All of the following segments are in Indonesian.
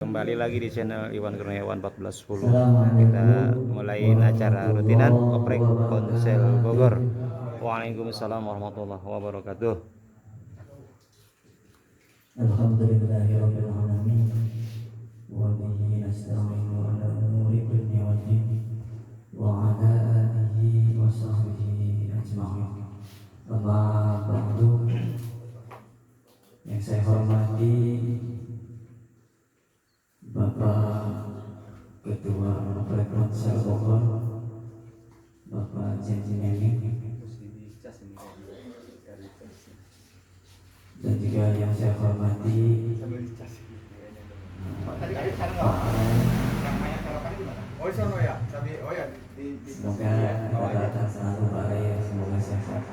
Kembali lagi di channel Iwan Kurniawan 1410. Kita mulai acara rutinan oprek ponsel Bogor. Waalaikumsalam warahmatullahi wabarakatuh. Alhamdulillahirabbil alamin wa bihi nasta'inu ala umuri dunya waddin wa ala alihi wa sahbihi ajma'in. Amma ba'du. Yang saya hormati Bapak Ketua Oprek Ponsel Bogor, Bapak Jenji Neni, dan juga yang saya hormati semoga kesehatan selalu Pak Raya, semoga sehat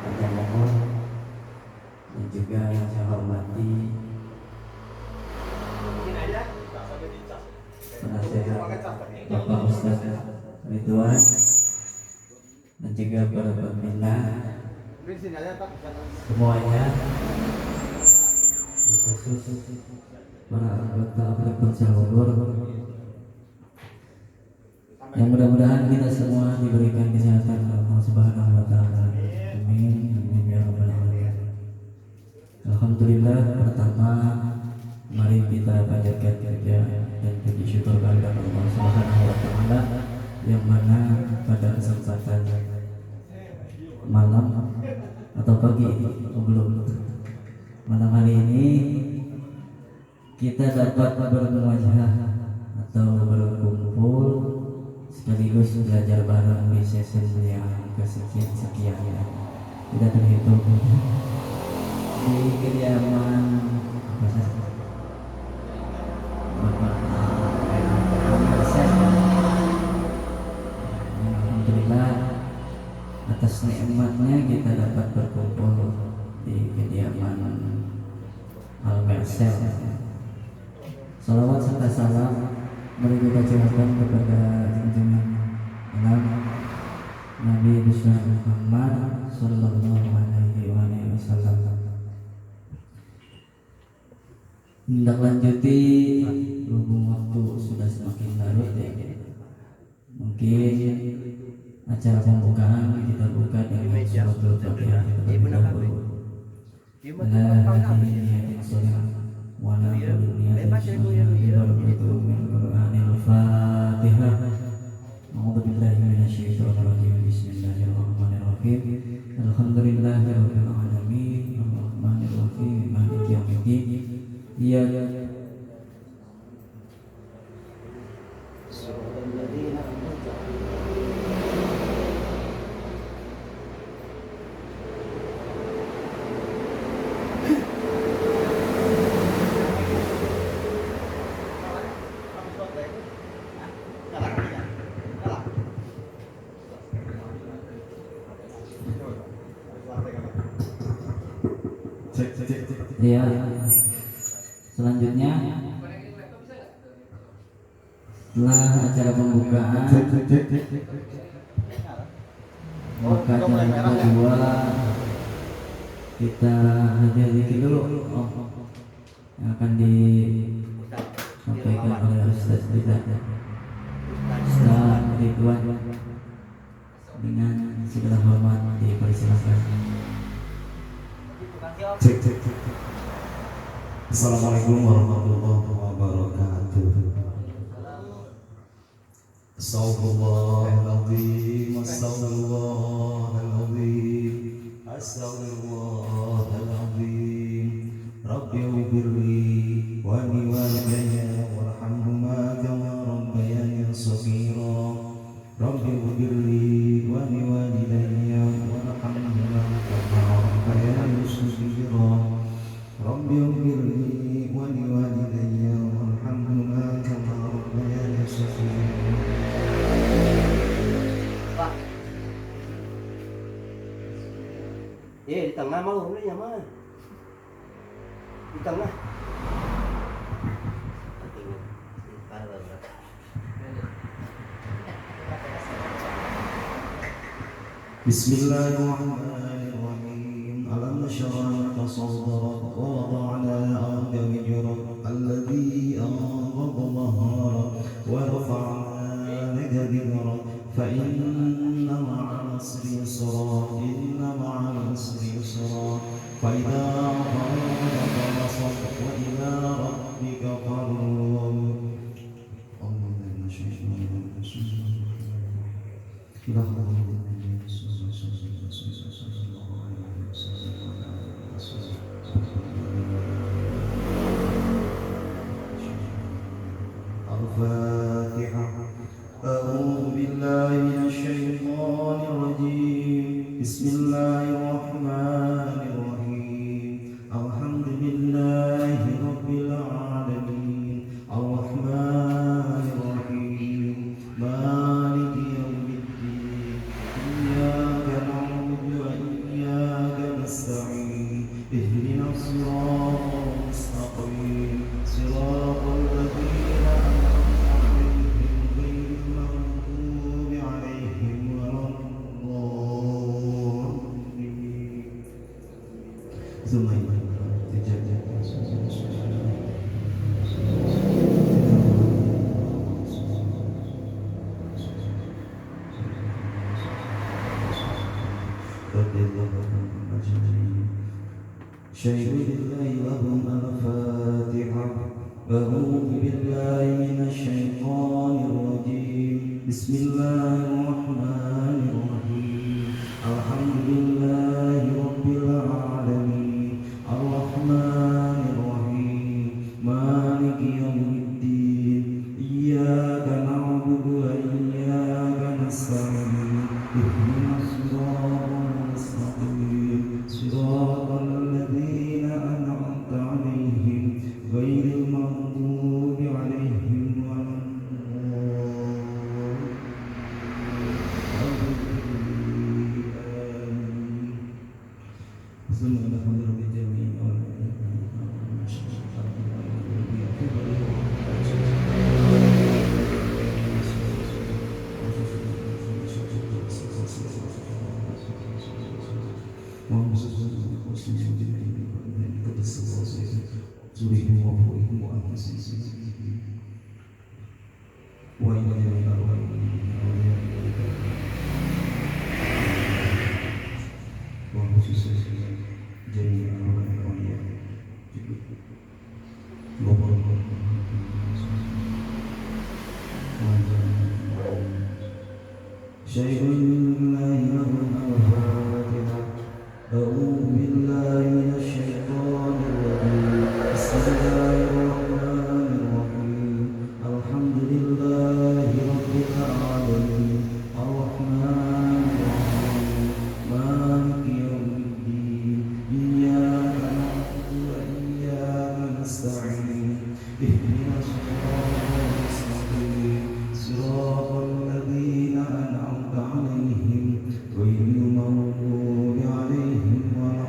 panjang umur, dan juga yang saya hormati penasehat Bapak Ustaz Ridwan dan juga para pembina semuanya, khusus para anggota Oprek Ponsel Bogor, yang mudah-mudahan kita semua diberikan kesehatan Allah Subhanahu wa taala. Amin amin ya rabbal alamin. Alhamdulillah, pertama mari kita panjatkan kerja dan puji syukur kepada Allah Subhanahu wa taala yang mana pada kesempatan malam atau pagi belum malam hari ini kita dapat bermuajah atau berkumpul sekaligus belajar bareng di sesi yang kesekian ya, tidak terhitung di kediaman Alhamdulillah, atas nikmatnya kita dapat berkumpul di kediaman Al-Mersel. Salawat serta salam mari kita curahkan kepada junjungan alam Nabi besar Muhammad sallallahu alaihi wasallam. Menindaklanjuti berhubung waktu sudah semakin larut ya, mungkin acara pembukaan kita buka dengan suratul Fatihah terlebih dahulu. Alhamdulillahirabbil alamin arrahmanir rahim maliki yaumiddin. Iyyaka ya. Selanjutnya setelah acara pembukaan maka acara kedua kita hadiri dulu yang akan disampaikan oleh Ustaz Ridwan dengan segala hormat dipersilakan. Assalamualaikum warahmatullahi wabarakatuh. Astagfirullahaladzim, astagfirullahaladzim, astagfirullahaladzim. Rabbi ighfirli wa li walidayya warhamhuma kama rabbayani shaghira. Rabbi ighfirli wa li walidayya warhamhuma kama rabbayani shaghira. Rabbi ighfirli wa li walidayya warhamhuma kama rabbayani shaghira. Pak. Di tengah mau udah nyaman. Di tengah. Bismillahirrahmanirrahim. Alam nashrah laka sadrak wa wada'na 'anka wizrak alladhi نسيت ذكرك فإن مع العسر يسرا إن مع العسر يسرا فإذا فرغت فانصب وإلى ربك فارغب. الفاتحة. أعوذ بالله من الشيطان الرجيم. بسم الله الرحمن الرحيم. الحمد لله رب العالمين الرحمن الرحيم مالك يوم الدين إياك نعبد وإياك نستعين اهدنا الصراط المستقيم صراط الذين أنعمت عليهم غير المغضوب عليهم ولا الضالين. ثم شهد بالله لهم الفاتحة. أعوذ بالله من الشيطان الرجيم. بسم الله الرحمن الرحيم. الحمد لله رب العالمين الرحمن الرحيم مالك يوم الدين إياك نعبد وإياك نستعين اهدنا الصراط المستقيم صراط الذين أنعمت عليهم غير المغضوب عليهم ولا الضالين. ثم الحمد لجميع شيء لله لهم الفاتحة. أعوذ بالله من الشيطان الرجيم. بسم الله الرحمن الرحيم. الحمد لله رب العالمين الرحمن الرحيم مالك يوم الدين إياك نعبد وإياك نستعين اهدنا الصراط المستقيم صراط الذين أنعمت عليهم غير المغضوب عليهم ولا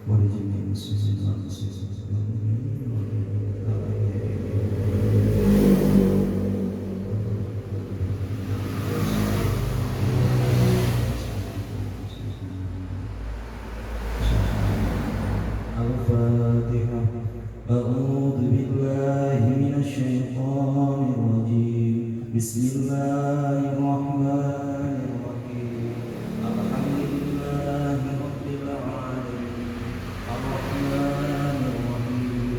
ولجميع المسلمين الفاتحة. أعوذ بالله من الشيطان الرجيم. بسم الله الرحمن الرحيم. الحمد لله رب العالمين الرحمن الرحيم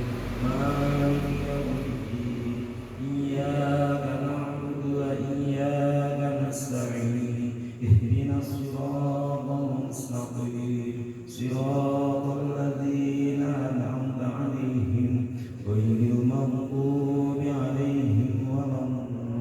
مالك يوم الدين إياك نعبد وإياك نستعين اهدنا الصراط المستقيم صراط الذين أنعمت عليهم غير المغضوب عليهم ولا الضالين.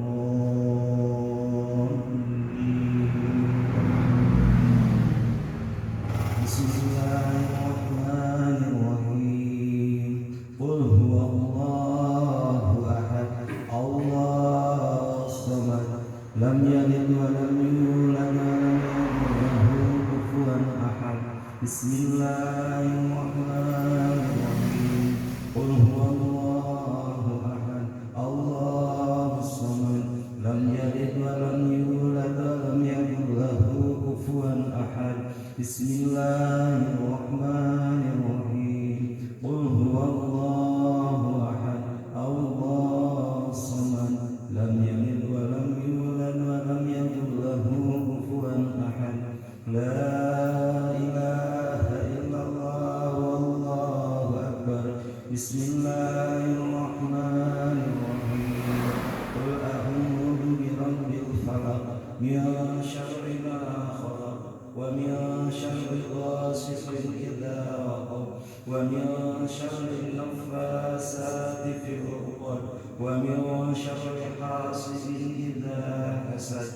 ومن شر النفاثات في العقد ومن شر حاسد إذا حسد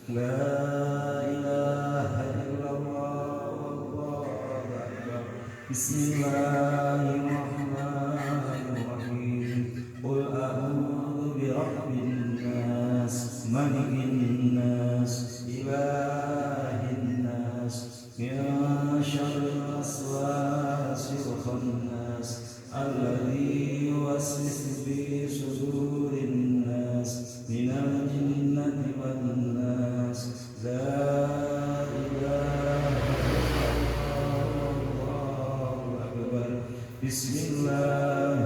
لا إله إلا الله والله أكبر بسم الله الرحمن الرحيم قل أعوذ برب الناس ملك الناس إله الناس من شر الوسواس الخناس الذي يوسوس في صدور الناس من الجنة والناس لا إله إلا الله والله أكبر بسم الله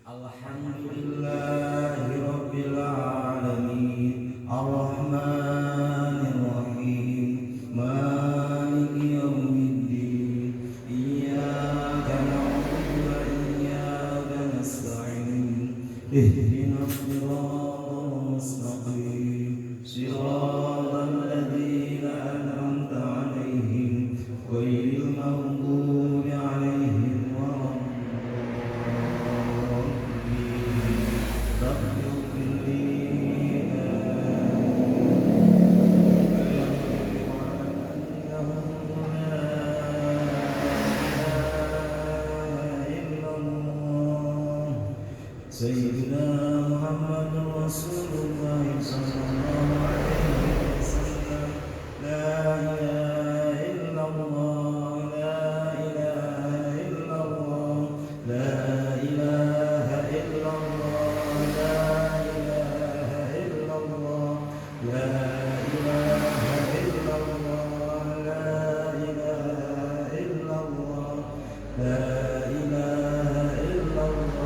الحمد لله رب العالمين الرحمن الرحيم مالك يوم الدين إياك نعبد وإياك نستعين اهدنا الصراط المستقيم صراط الذين أنعمت عليهم غير المغضوب عليهم ولا الضالين رب اغفر لي سيدنا محمد رسول الله صلى الله عليه وسلم لا إله إلا الله لا إله إلا الله لا إله إلا الله لا إله إلا الله لا إله إلا الله لا إله إلا الله لا إله إلا الله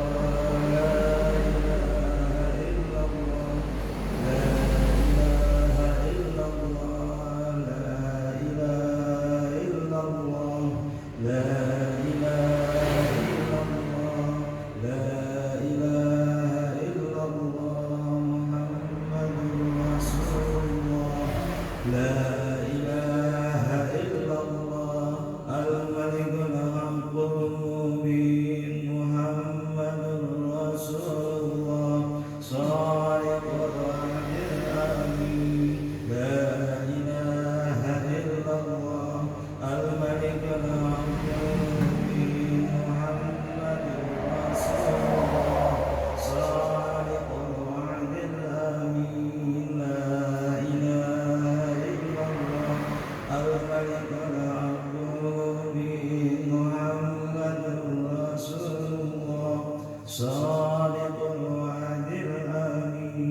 صادق الوعد الأمين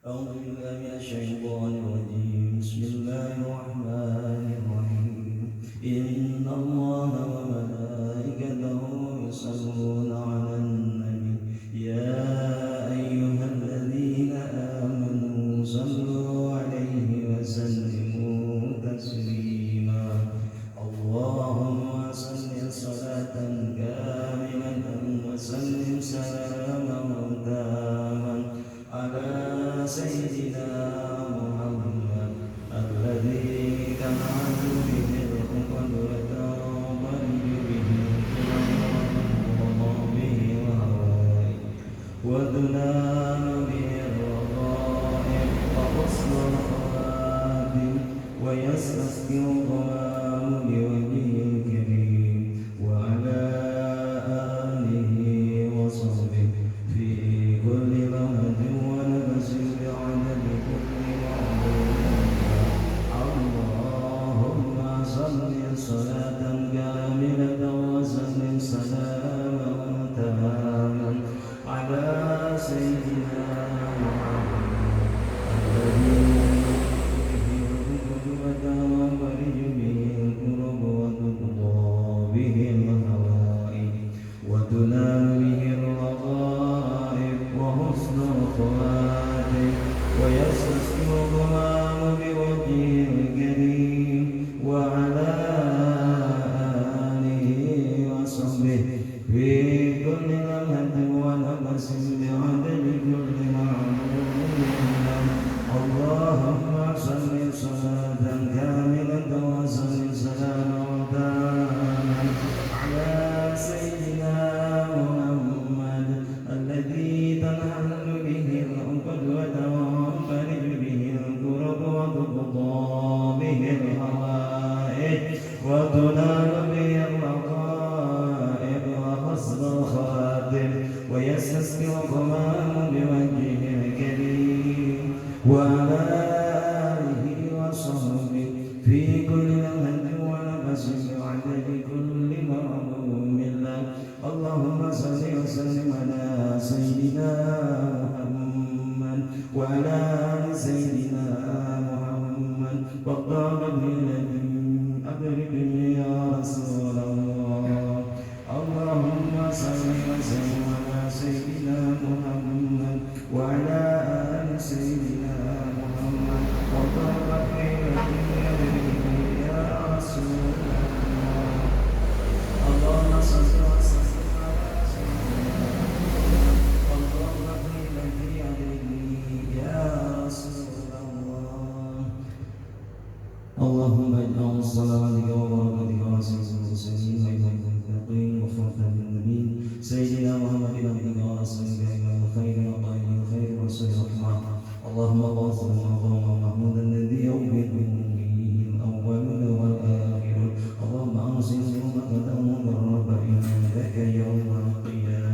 أعوذ بالله من الشيطان الرجيم بسم الله الرحمن الرحيم إن الله وملائكته يصلون على النبي يا أيها الذين آمنوا صلوا عليه وسلموا تسليما اللهم صل صلاة كاملة وسلم سلاما تاما على سيدنا محمد الذي اللهم اجعل صلواتك وبركاتك على سيد المرسلين وإمام المتقين وخاتم النبيين سيدنا محمد عبدك ورسولك إمام الخير وقائد الخير ورسول الرحمة اللهم اغفر مقام محمود الذي يوبد به الأولون والآخرون اللهم أنصرهم وقدمهم الرب عندك يوم القيامة.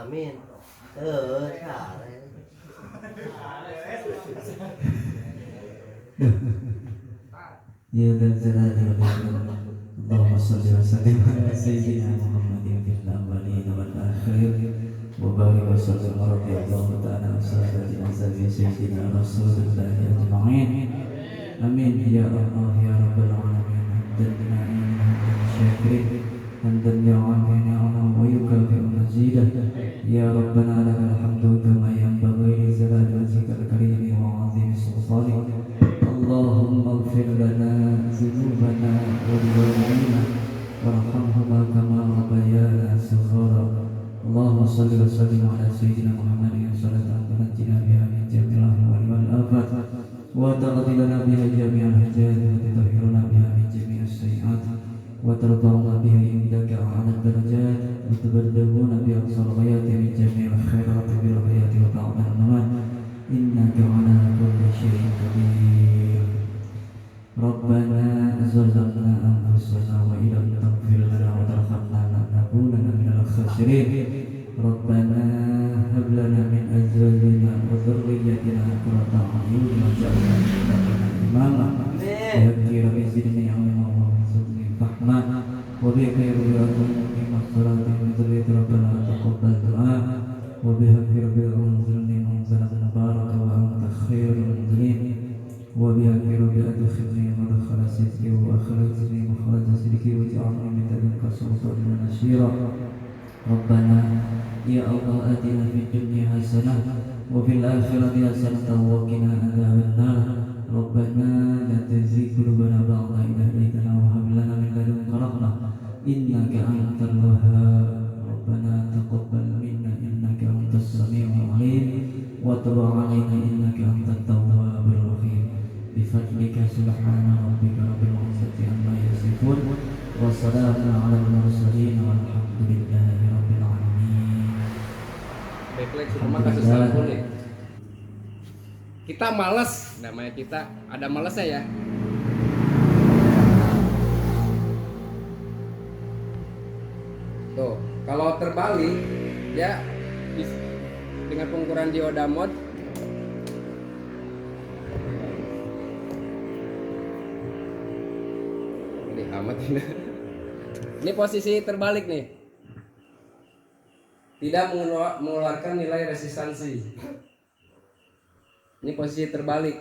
Amin. Salah. Ya dzal jalali wal ikram. Allahumma shalli wa sallim ala sayyidina Muhammadin fil awwalin wal akhirin wa barik wa sallim wa radiyallahu ta'ala an sahabati nabi sayyidina Rasulullah ajma'in. Amin ya Allah ya rabbal alamin. Hamdan na'im hamdan syakirin hamdan ya'afin ya'ala wa yukafi'u mazidah. Ya Rabbana lakal hamdu kama yanbaghi li jalali wajhikal karim wa 'azimi sultanik. Allahumma ighfir lana dzunubana wa liwalidayna warhamhuma kama rabbayana shighara. Allahumma shalli wa sallim ala sayyidina Muhammadin salatan tunajjina biha min jami'il ahwali wal afat wa taqdi lana biha jami'al hajat wa tutahhiruna biha min jami'is sayyi'at wa tarfa'una biha indaka a'la darajat wa tuballighuna biha aqsal ghayati min jami'il khairati bil hayati wa ta'ala mamat innaka 'ala kulli syai'in qadir. Rabbana zalamna anfusana wa illam taghfir lana wa tarhamna lanakunanna minal khasirin. Rabbana hab lana min azwajina wa dhurriyyatina qurrata a'yun waj'alna lil muttaqina imama. Ya Rabbi zidni ilma wa zidni fahma wa bi khairin min maghfirati min dzurriyyati rabbana taqabbal du'a wa bi haqqi anzilni munzalan mubaraka wa anta khairul munzilin. وبها رب أدخلني مدخل صدق وأخرجني مخرج صدق واجعلني من لدنك سلطانا نصيرا. ربنا يا الله آتنا في الدنيا حسنة وفي الآخرة حسنة وقنا عذاب النار. ربنا لا تزغ قلوبنا بعد إذ هديتنا وهب لنا من لدنك رحمة إنك أنت الوهاب. ربنا تقبل منا إنك أنت السميع العليم وتب علينا إنك أنت التواب الرحيم. بفضلك سبحان ربك رب العزة عما يصفون وسلام على المرسلين والحمد لله رب العالمين. Baiklah, cuma kasus sampul nih. Kita malas, namanya kita ada malasnya ya. Tuh, kalau terbalik ya dengan pengukuran dioda mod ini amat ini. Ini posisi terbalik nih. Tidak mengeluarkan nilai resistansi. Ini posisi terbalik.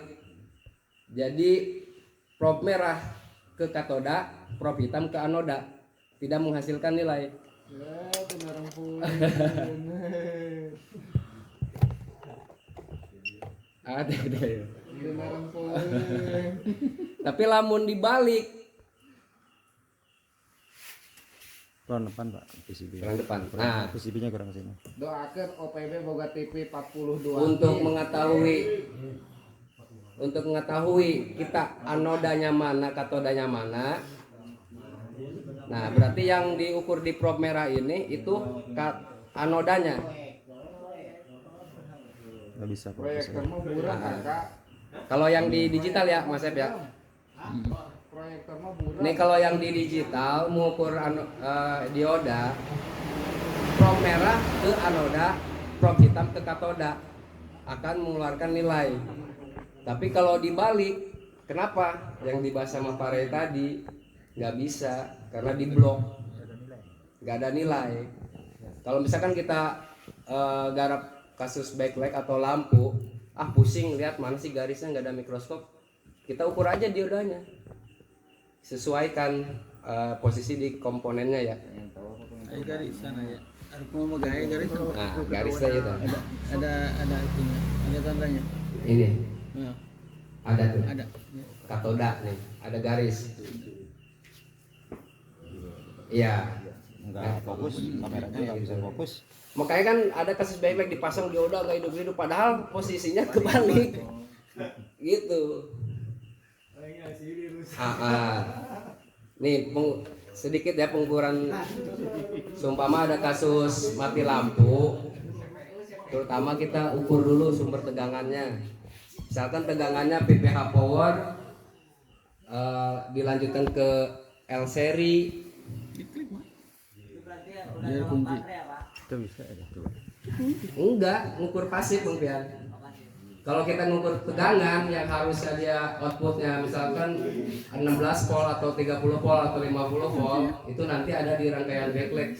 Jadi prop merah ke katoda, prop hitam ke anoda, tidak menghasilkan nilai. Ada ya. Tapi lamun dibalik kurang depan Pak, PCB. kurang depan. Nah, PCB-nya kurang ke sini. Doakan OPB boga TV 42 untuk mengetahui kita anodanya mana, katodanya mana. Nah, berarti yang diukur di prop merah ini itu anodanya. Nggak bisa Pak. proyektor mah murah Kak. Kalau yang di digital ya, Mas Ep ya. Proyektor mah murah. Ini kalau yang di digital mengukur dioda, prop merah ke anoda, prop hitam ke katoda akan mengeluarkan nilai. Tapi kalau dibalik, kenapa? Yang dibahas sama Pak Ray tadi nggak bisa karena di blok, nggak ada nilai. Kalau misalkan kita garap kasus backlight atau lampu, pusing lihat mana sih garisnya, nggak ada mikroskop, kita ukur aja diodanya, sesuaikan posisi di komponennya ya. Garis sana ya. Harus mau gaya garis. Nah, garisnya itu Ada itunya. Ada tandanya. ini Ya. ada tuh Ada. katoda nih, ada garis. Iya. nggak fokus, kameranya nggak bisa fokus. Makanya kan ada kasus backlight dipasang dioda nggak hidup-hidup, padahal posisinya kebalik. Gitu. Nih sedikit ya pengukuran. Seumpama ada kasus mati lampu, terutama kita ukur dulu sumber tegangannya. Misalkan tegangannya PPH power, dilanjutkan ke L seri. Dia kunci. Itu bisa ya coba. Enggak, ngukur pasif Bang Pian. Kalau kita ngukur tegangan yang harusnya dia outputnya misalkan 16 volt atau 30 volt atau 50 volt, itu nanti ada di rangkaian backlight.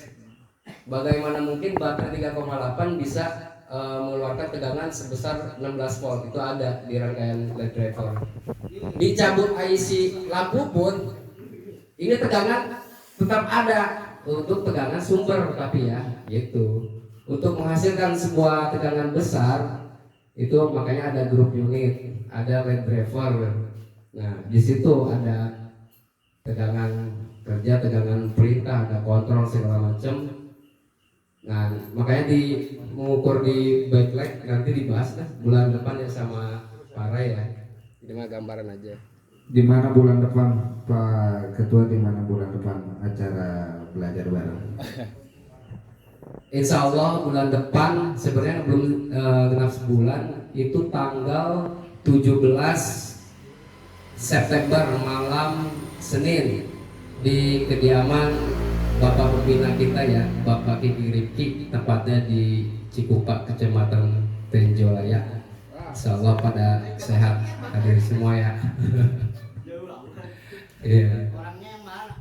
Bagaimana mungkin baterai 3,8 bisa mengeluarkan tegangan sebesar 16 volt? Itu ada di rangkaian LED driver. Dicabut IC lampu pun ini tegangan tetap ada untuk tegangan sumber, tapi ya gitu. Untuk menghasilkan sebuah tegangan besar itu makanya ada grup unit, ada LED driver. Nah, di situ ada tegangan kerja, tegangan perintah, ada kontrol segala macam. Nah, makanya mengukur di backlight nanti dibahas lah bulan depan ya sama para ya. Ini mah gambaran aja. Di mana bulan depan Pak Ketua, di mana bulan depan acara belajar bareng? Insya Allah bulan depan, sebenarnya belum genap sebulan, itu tanggal 17 September malam Senin di kediaman Bapak pembina kita ya, Bapak Kiki Rifki, tepatnya di Cikupa, Kecamatan Tenjolaya. Insya Allah pada sehat hadir semua ya. Iya. Orangnya yang mana?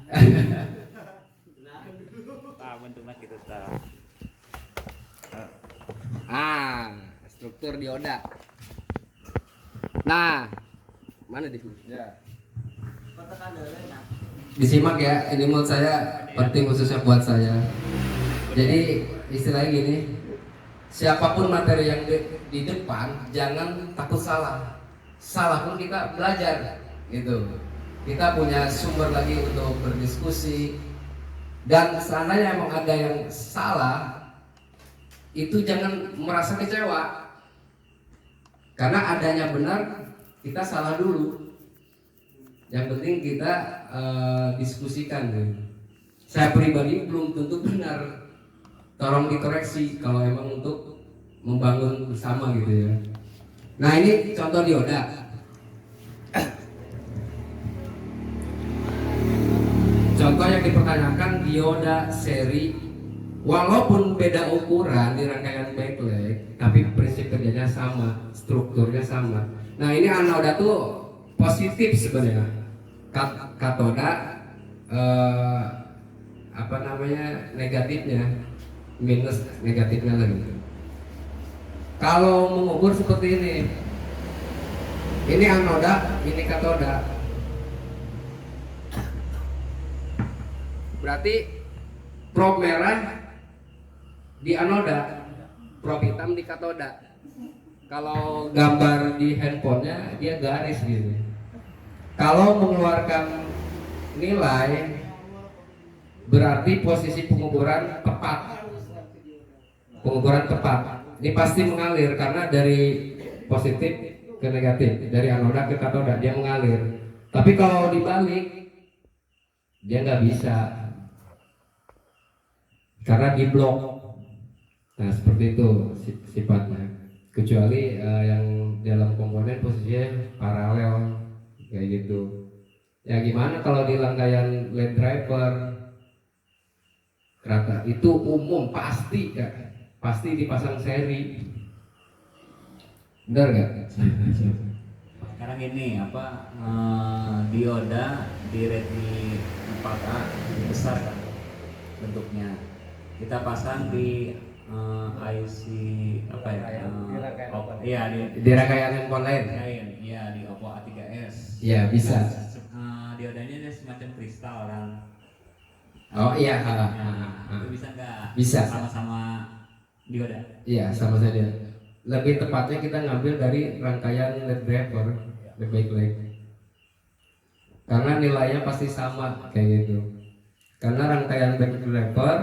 Bentuknya kita tahu. Struktur dioda. Nah, mana di sini? Ya. Disimak ya, ini menurut saya penting khususnya buat saya. Jadi istilahnya gini, siapapun materi yang di depan jangan takut salah. Salah pun kita belajar, gitu. Kita punya sumber lagi untuk berdiskusi. Dan seandainya emang ada yang salah, itu jangan merasa kecewa. Karena adanya benar, kita salah dulu. Yang penting kita diskusikan. Saya pribadi belum tentu benar. Tolong dikoreksi kalau emang untuk membangun bersama gitu ya. Nah, ini contoh dioda. Contoh yang dipertanyakan dioda seri, walaupun beda ukuran di rangkaian backlight, tapi prinsip kerjanya sama, strukturnya sama. Nah, ini anoda tuh positif sebenarnya. Katoda negatifnya, minus negatifnya lagi. Kalau mengukur seperti ini anoda, ini katoda. Berarti probe merah di anoda, probe hitam di katoda. Kalau gambar di handphonenya dia garis gitu. Kalau mengeluarkan nilai berarti posisi pengukuran tepat. Pengukuran tepat. Ini pasti mengalir karena dari positif ke negatif, dari anoda ke katoda dia mengalir. Tapi kalau dibalik dia nggak bisa. Karena di blok. Nah, seperti itu sifatnya. Kecuali yang dalam komponen posisinya paralel kayak gitu. Ya gimana kalau di rangkaian LED driver rata itu umum pasti ya, pasti dipasang seri. Benar nggak? Sekarang ini dioda di reti 4A besar kan bentuknya. Kita pasang di IC Di rangkaian handphone lain. Iya, di Oppo A3s. Iya, bisa. Diodanya ini semacam kristal kan. Oh iya. Itu bisa nggak? Bisa. Sama-sama dioda. Iya, sama saja. Lebih tepatnya kita ngambil dari rangkaian LED driver, backlight. Karena nilainya pasti sama kayak gitu. Karena rangkaian back lever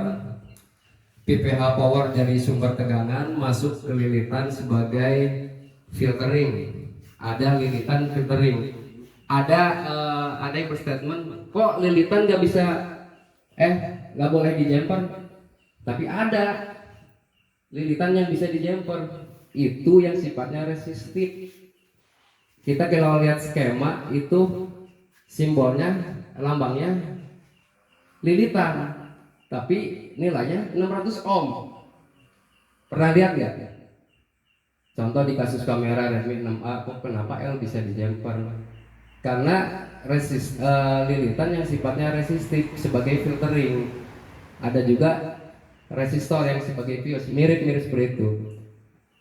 PPH power dari sumber tegangan masuk ke lilitan sebagai filtering. Ada lilitan filtering. Ada yang berstatement, kok lilitan nggak bisa, nggak boleh dijemper. Tapi ada lilitan yang bisa dijemper. Itu yang sifatnya resistif. Kita kalau lihat skema itu simbolnya, lambangnya lilitan, tapi nilainya 600 ohm. Pernah lihat nggak? Contoh di kasus kamera Redmi 6A, kok kenapa L bisa dijemper? Karena lilitan yang sifatnya resistif sebagai filtering. Ada juga resistor yang sebagai fuse, mirip-mirip seperti itu.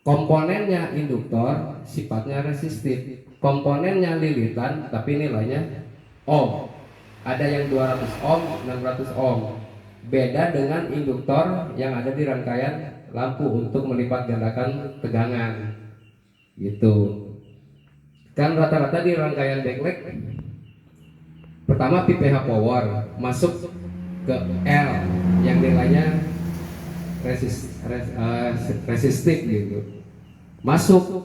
Komponennya induktor sifatnya resistif, komponennya lilitan tapi nilainya ohm. Ada yang 200 ohm, 600 ohm. Beda dengan induktor yang ada di rangkaian lampu untuk melipat gandakan tegangan. Gitu. Kan rata-rata di rangkaian backlight pertama PPH power masuk ke L yang nilainya resistif gitu. Masuk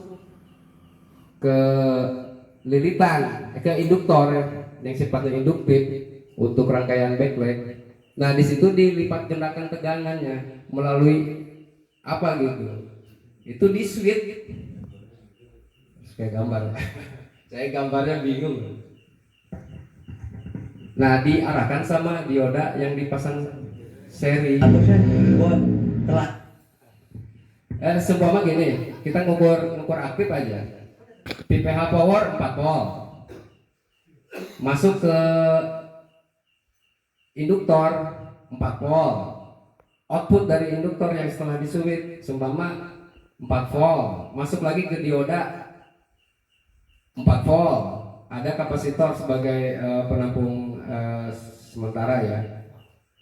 ke lilitan, ke induktor yang sifatnya induktif untuk rangkaian backlight. Nah, di situ dilipat gandakan tegangannya melalui apa gitu? Itu di switch. Kayak gambar. Saya gambarnya bingung. Nah, diarahkan sama dioda yang dipasang seri. Seumpama gini, kita ngukur aktif aja. PPH power 4 volt. Masuk ke induktor 4 volt. Output dari induktor yang setelah disuit seumpama 4 volt. Masuk lagi ke dioda 4 volt. Ada kapasitor sebagai penampung sementara ya.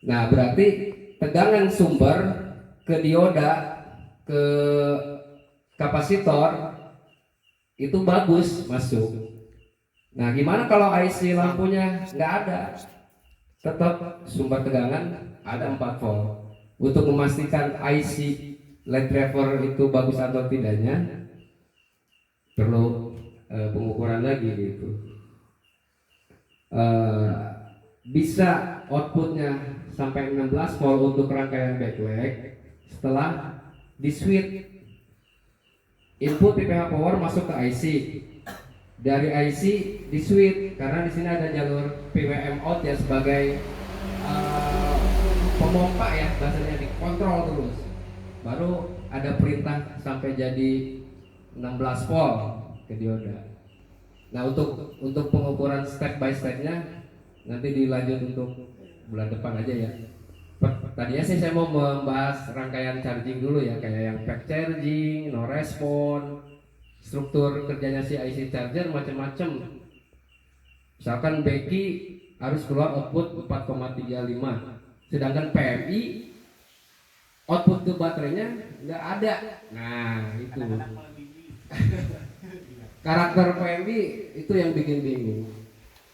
Nah, berarti tegangan sumber ke dioda ke kapasitor itu bagus masuk. Nah, gimana kalau IC lampunya nggak ada? Tetap sumber tegangan ada 4 volt. Untuk memastikan IC LED driver itu bagus atau tidaknya perlu pengukuran lagi gitu. Bisa outputnya sampai 16 volt untuk rangkaian backlight setelah di switch input PPH power masuk ke IC, dari IC di switch karena di sini ada jalur PWM out ya sebagai pemompa ya, bahasanya dikontrol terus, baru ada perintah sampai jadi 16 volt ke dioda. Nah, untuk pengukuran step by stepnya nanti dilanjut untuk bulan depan aja ya. Tadinya sih saya mau membahas rangkaian charging dulu ya, kayak yang fast charging, no respon, struktur kerjanya si IC charger macam-macam. Misalkan Becky harus keluar output 4,35, sedangkan PMI output ke baterainya nggak ada. Nah, itu karakter PMI itu yang bikin bingung.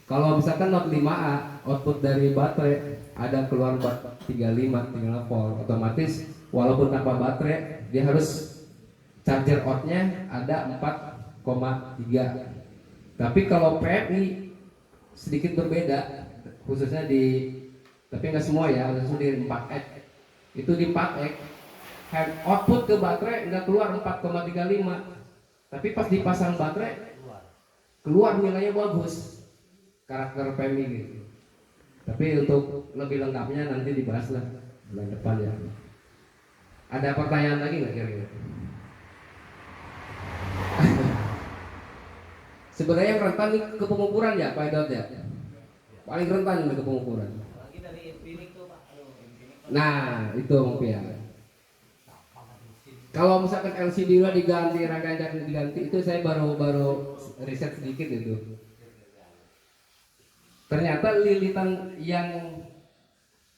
Kalau misalkan Note 5A output dari baterai ada keluar 35 volt, otomatis walaupun tanpa baterai dia harus charger outnya ada 4,3. Tapi kalau PMI sedikit berbeda, khususnya tapi nggak semua ya, khususnya di 4X. Itu di 4X output ke baterai nggak keluar 4,35, tapi pas dipasang baterai keluar nilainya bagus, karakter PMI gitu. Tapi untuk lebih lengkapnya nanti dibahas lah bulan depan ya. Ada pertanyaan lagi nggak kira-kira? Sebenarnya yang rentan ke pengukuran ya Pak Edot ya, paling rentan ke pengukuran. Nah, itu mungkin ya. Kalau misalkan LCD udah diganti, rangkaian diganti, itu saya baru riset sedikit itu. Ternyata lilitan yang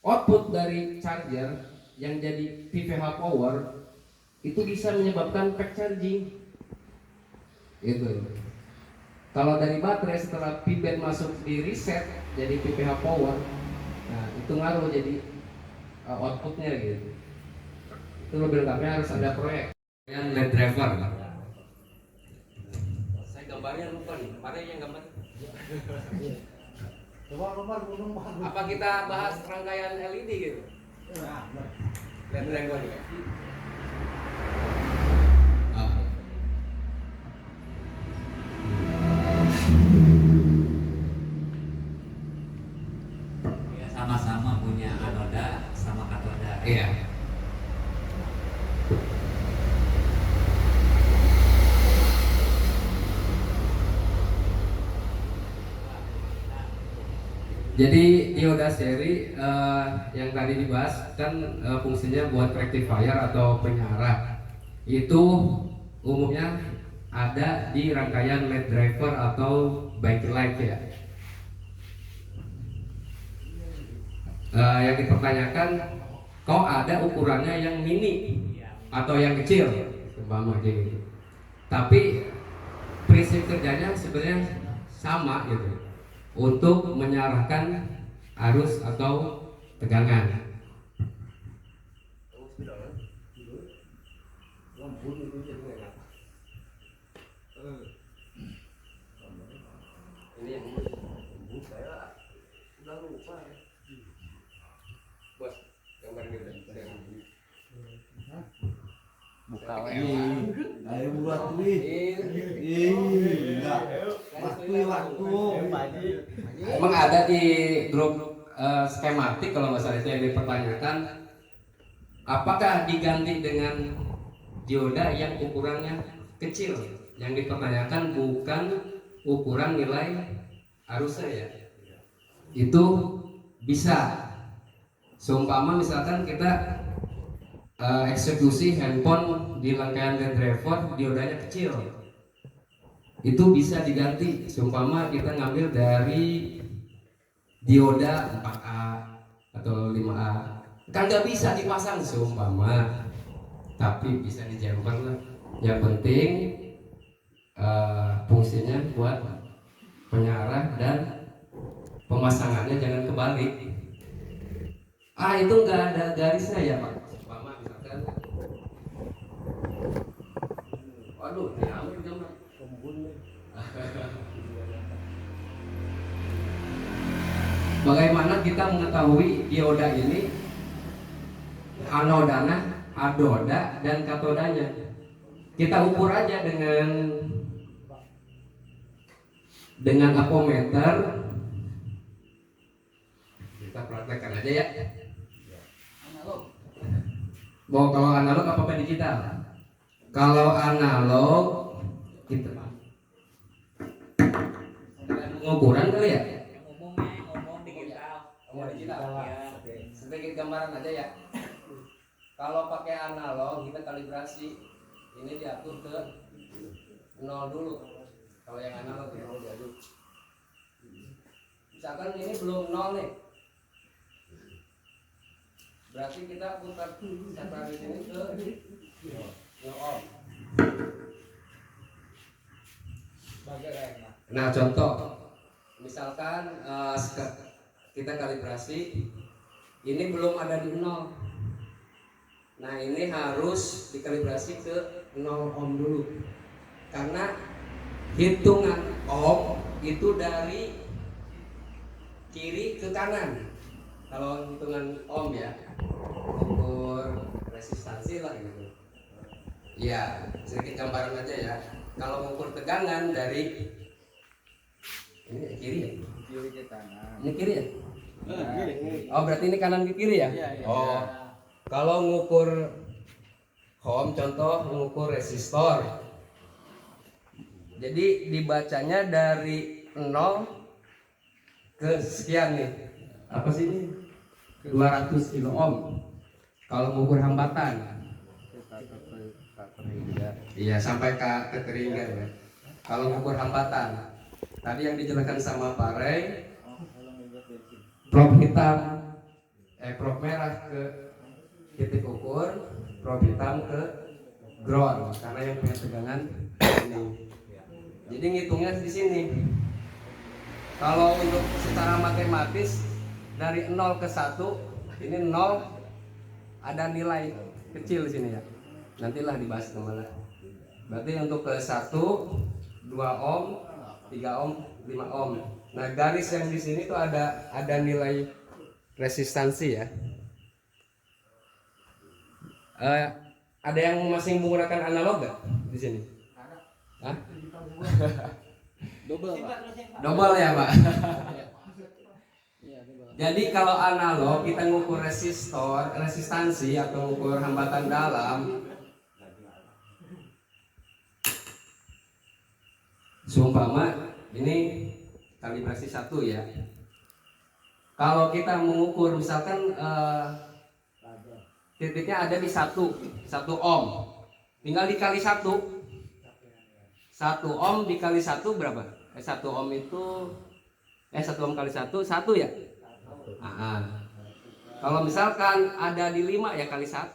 output dari charger yang jadi PPH power itu bisa menyebabkan fast charging. Itu. Kalau dari baterai setelah pibet masuk di reset jadi PPH power, Nah itu ngaruh jadi outputnya gitu. Itu lebih lengkapnya harus ada proyek yang LED driver. Saya gambarnya lupa nih, mana yang gambar? Apa kita bahas rangkaian LED gitu? LED driver. Ya, sama-sama punya anoda sama katoda. Iya. Jadi dioda seri yang tadi dibahas kan fungsinya buat rectifier atau penyiarah. Itu umumnya ada di rangkaian LED driver atau backlight ya. Yang dipertanyakan, kok ada ukurannya yang mini atau yang kecil, umpama gitu. Tapi prinsip kerjanya sebenarnya sama gitu, untuk menyarahkan arus atau tegangan. Ini yang saya udah lupa ya. Bos, gambar gitu. Buka Ayo buat wih. Enggak. Waktu. Emang ada di grup skematik kalau nggak salah itu yang dipertanyakan, apakah diganti dengan dioda yang ukurannya kecil? Yang dipertanyakan bukan ukuran nilai arusnya ya. Itu bisa. Seumpama misalkan kita eksekusi handphone di rangkaian LED driver, diodanya kecil, itu bisa diganti. Seumpama kita ngambil dari dioda 4A atau 5A, kan nggak bisa dipasang seumpama, tapi bisa dijemper lah. Yang penting fungsinya buat penyarah dan pemasangannya jangan kebalik. Itu nggak ada garisnya ya Pak. Seumpama misalkan, waduh, ini amat gambar. Bagaimana kita mengetahui dioda ini anodanya, adoda, dan katodanya? Kita ukur aja dengan apometer. Kita praktekkan aja ya. Bahwa kalau analog apa digital? Kalau analog kita pengukuran kali ya? Ngomong digital. Digital. Sedikit gambaran aja ya. Kalau pakai analog kita kalibrasi, ini diatur ke 0 dulu. Kalau yang analog 0 dulu. Misalkan ini belum 0 nih, berarti kita putar satuan di sini ke 0 ohm. Nah contoh, misalkan kita kalibrasi, ini belum ada di 0. Nah ini harus dikalibrasi ke 0 ohm dulu, karena hitungan ohm itu dari kiri ke kanan. Kalau hitungan ohm ya, ukur resistansi lah gitu. Ya sedikit gambaran aja ya. Kalau mengukur tegangan dari ini kiri ya? Kiri ke kanan. Ini kiri ya? Kiri. Oh berarti ini kanan ke kiri ya? Iya. Oh, kalau mengukur ohm, contoh mengukur resistor, jadi dibacanya dari 0 ke sekian nih. Apa sih ini? 200 kilo ohm. Kalau mengukur hambatan, iya sampai ke keteringgan ya. Kalau mengukur hambatan, tadi yang dijelaskan sama Pak Ray, probe hitam, probe merah ke titik ukur, probe hitam ke ground, karena yang punya tegangan ini. Jadi ngitungnya di sini. Kalau untuk secara matematis dari 0 ke 1, ini 0 ada nilai kecil di sini ya. Nantilah dibahas kemana. Berarti untuk ke 1, 2 ohm, 3 ohm, 5 ohm. Nah, garis yang di sini tuh ada nilai resistansi ya. Ada yang masih menggunakan analog gak di sini? Hah? Double ya, Pak. Jadi kalau analog kita ngukur resistansi atau ngukur hambatan dalam, seumpama ini kalibrasi 1 ya. Kalau kita mengukur misalkan titiknya ada di 1 ohm, tinggal dikali 1 ohm dikali 1 berapa? 1 ohm itu 1 ohm kali 1 ya. Kalau misalkan ada di 5 ya kali 1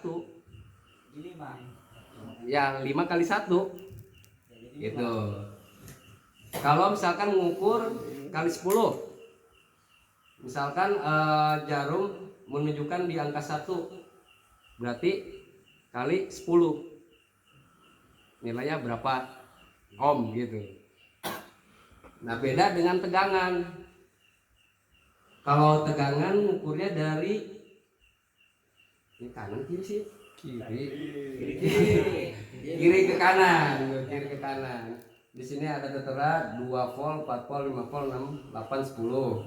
ya 5 kali 1 gitu. Kalau misalkan mengukur kali 10, misalkan jarum menunjukkan di angka 1, berarti kali 10 nilainya berapa ohm gitu. Nah, beda dengan tegangan. Kalau tegangan ukurnya dari ini kanan kiri sih, kiri ke kanan. Di sini ada tertera 2 volt, 4 volt, 5 volt, 6, 8, 10.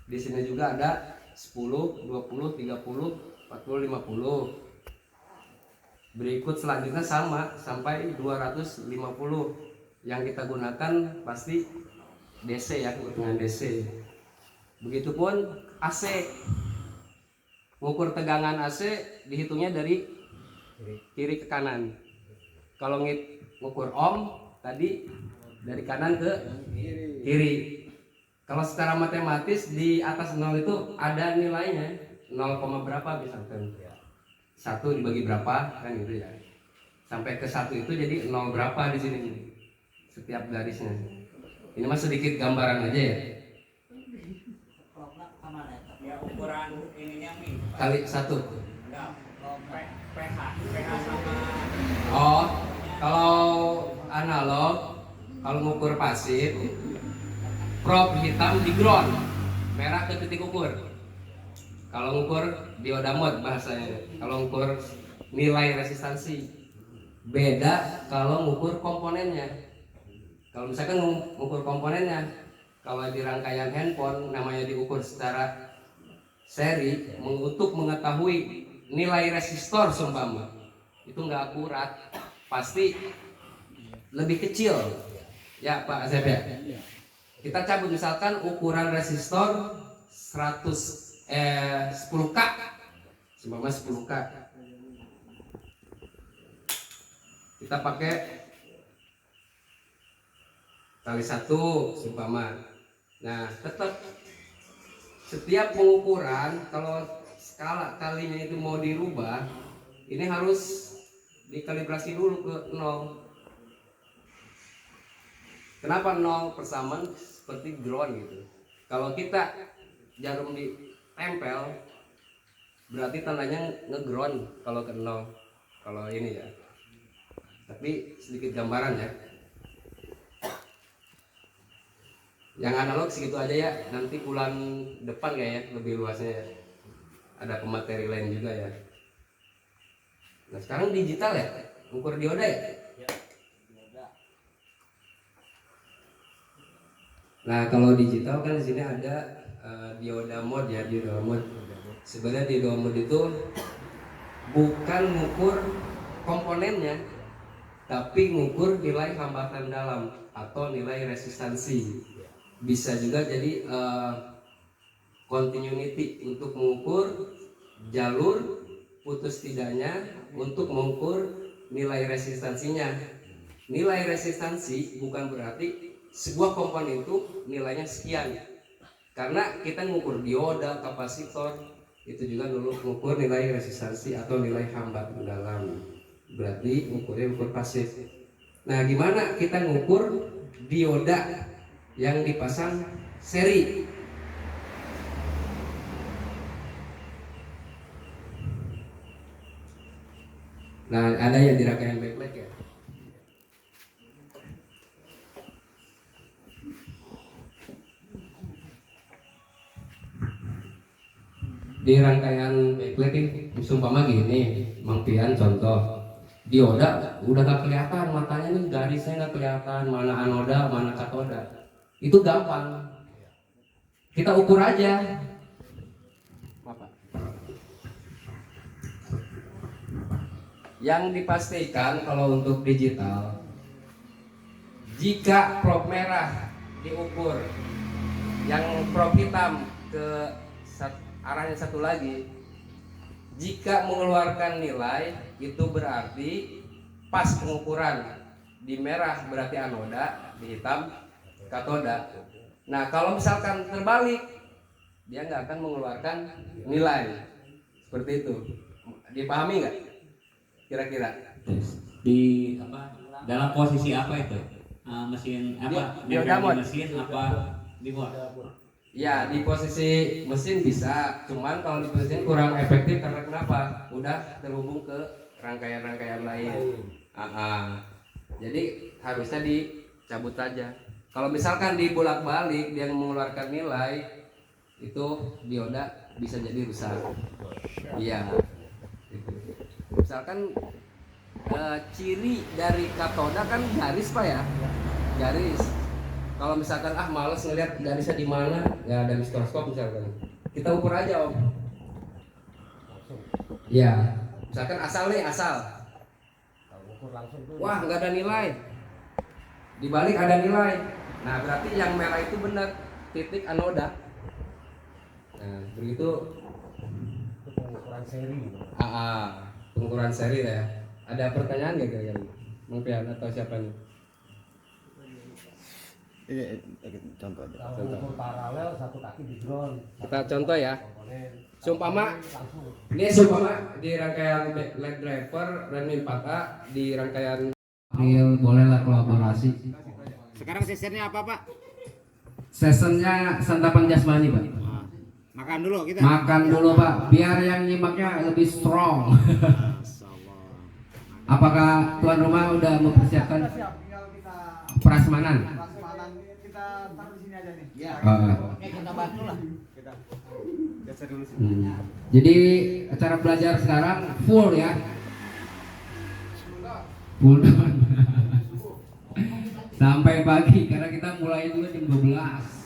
Di sini juga ada 10, 20, 30, 40, 50. Berikut selanjutnya sama sampai 250. Yang kita gunakan pasti DC ya, dengan DC. Begitupun AC. Mengukur tegangan AC dihitungnya dari kiri ke kanan. Kalau ngukur ohm tadi dari kanan ke kiri. Kalau secara matematis di atas 0 itu ada nilainya 0, berapa misalkan 1 dibagi berapa kan gitu ya. Sampai ke 1 itu jadi 0 berapa di sini setiap garisnya. Ini mah sedikit gambaran aja ya. Ukuran ininya Kali 1. pH sama. Oh, kalau analog, kalau ngukur pasif, probe hitam di ground, merah ke titik ukur. Kalau ngukur dioda mode bahasanya. Kalau ngukur nilai resistansi, beda kalau ngukur komponennya. Kalau misalkan ngukur komponennya, kalau di rangkaian handphone namanya diukur secara seri, untuk mengetahui nilai resistor seumpama itu nggak akurat, pasti lebih kecil ya Pak Asep ya. Kita cabut misalkan ukuran resistor 10K seumpama 10K, kita pakai kali 1 seumpama. Nah, tetap setiap pengukuran kalau skala kalinya itu mau dirubah, ini harus dikalibrasi dulu ke 0. Kenapa 0? Persamaan seperti ground gitu. Kalau kita jarum ditempel, berarti tandanya ngeground kalau ke 0. Kalau ini ya. Tapi sedikit gambaran ya. Yang analog segitu aja ya. Nanti bulan depan kayaknya lebih luasnya ya. Ada pemateri lain juga ya. Nah, sekarang digital ya, ukur dioda ya. Nah, kalau digital kan di sini ada dioda mode ya, dioda mode. Sebenarnya dioda mode itu bukan ngukur komponennya, tapi ngukur nilai hambatan dalam atau nilai resistansi. Bisa juga jadi continuity untuk mengukur jalur putus tidaknya, untuk mengukur nilai resistansinya. Nilai resistansi bukan berarti sebuah komponen itu nilainya sekian, karena kita mengukur dioda, kapasitor, itu juga dulu mengukur nilai resistansi atau nilai hambatan dalam, berarti ukurnya ukur pasif. Nah, gimana kita mengukur dioda yang dipasang seri? Nah, ada yang di rangkaian backlight ya. Di rangkaian backlight ini umpama gini, Mang Pian contoh. Dioda udah gak kelihatan, matanya nih garisnya gak kelihatan, mana anoda, mana katoda. Itu gampang. Kita ukur aja. Yang dipastikan kalau untuk digital, jika probe merah diukur, yang probe hitam ke arahnya satu lagi, jika mengeluarkan nilai itu berarti pas pengukuran. Di merah berarti anoda, di hitam katoda. Nah kalau misalkan terbalik, dia nggak akan mengeluarkan nilai. Seperti itu. Dipahami nggak? Kira-kira? Di apa? Dalam posisi apa itu? Mesin apa? Dioda mod. Mesin apa? Di mod. Ya di posisi mesin bisa, cuman kalau di posisi kurang efektif karena kenapa? Udah terhubung ke rangkaian-rangkaian lain. Jadi harusnya dicabut aja. Kalau misalkan dibolak-balik dia mengeluarkan nilai, itu dioda bisa jadi rusak. Iya. Misalkan ciri dari katoda kan garis pak ya, garis. Kalau misalkan males ngelihat garisnya di mana, ya ada mikroskop misalkan, kita ukur aja om. Ya, misalkan asal nih asal. Wah nggak ada nilai. Dibalik ada nilai. Nah berarti yang merah itu benar titik anoda. Nah begitu. Pengukuran seri. Pengukuran seri ya. Ada pertanyaan nggak kira-kira? Mang Pian atau siapa nih? Contoh aja. Ukur paralel satu kaki di ground. Kita contoh ya. Sumpama ini sumpama di rangkaian LED driver Redmi 4A di rangkaian April bolehlah kolaborasi. Sekarang sessionnya apa Pak? Sessionnya santapan jasmani Pak. Makan dulu kita. Makan dulu Pak, biar yang nyimaknya lebih strong. Apakah tuan rumah udah mempersiapkan prasmanan? Kita taruh di sini aja nih. Ya. Oke, kita bantu lah. Kita geser dulu sini. Jadi acara belajar sekarang full ya. Full sampai pagi karena kita mulai juga jam 12.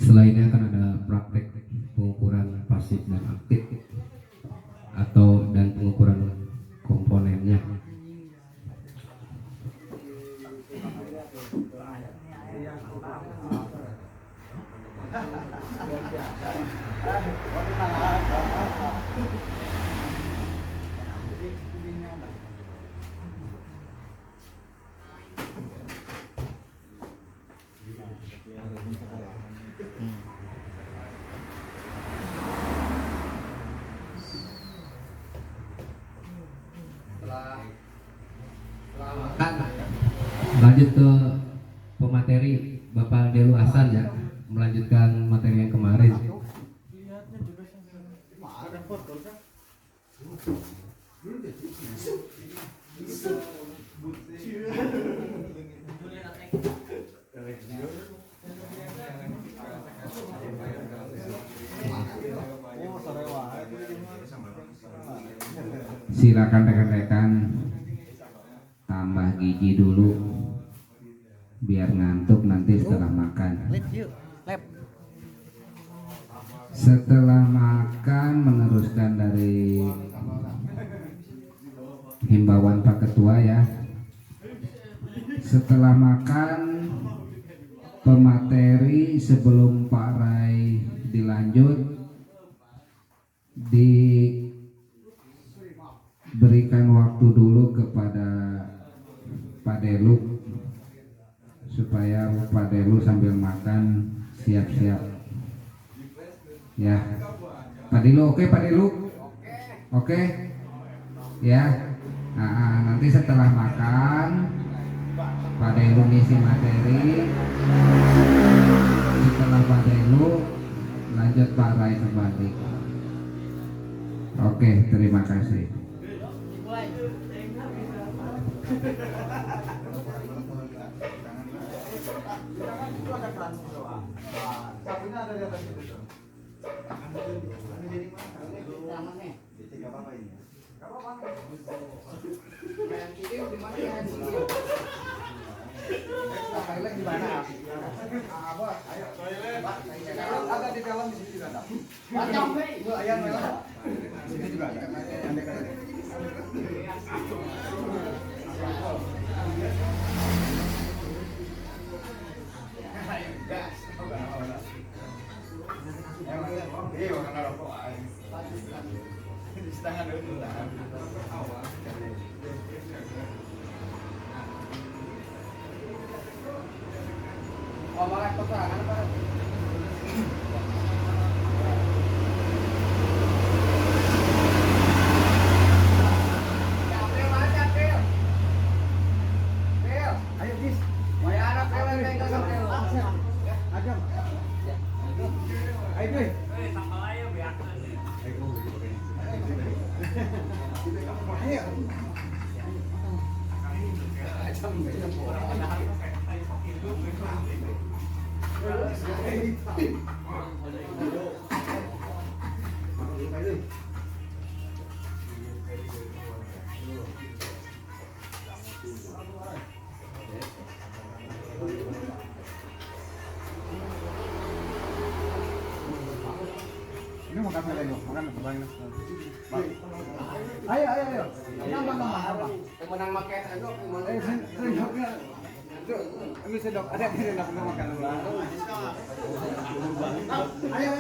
Setelah ini akan ada praktek pengukuran pasif dan aktif atau dan pengukuran komponennya. Lanjut ke pemateri Bapak Delu Hasan ya, melanjutkan materi yang kemarin. Silakan rekan-rekan tambah gigi dulu biar ngantuk nanti setelah makan. Lip yuk, lep. Setelah makan meneruskan dari himbauan Pak Ketua ya. Setelah makan pemateri sebelum Pak Rai dilanjut diberikan waktu dulu kepada Pak Delu supaya Pak Delu sambil makan siap-siap ya. Pak Delu oke, Pak Delu oke ya. Nanti setelah makan Pak Delu ngisi materi, setelah Pak Delu lanjut Pak Rai kembali. Oke, terima kasih. Ini makan apa dulu? Makan apa banyak? Ayo. Nama. Menang makan aduh, Sendoknya. Ini sendok. Ada sendok makan. Ayo.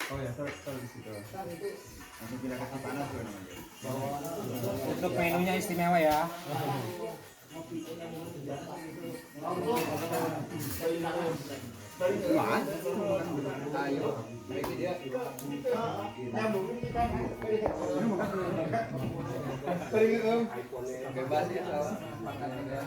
Oh ya, taruh di situ. Langsung pindah ke panas tuh namanya. Untuk menunya istimewa ya. ayo. Ini dia. Bebas ya, makan aja.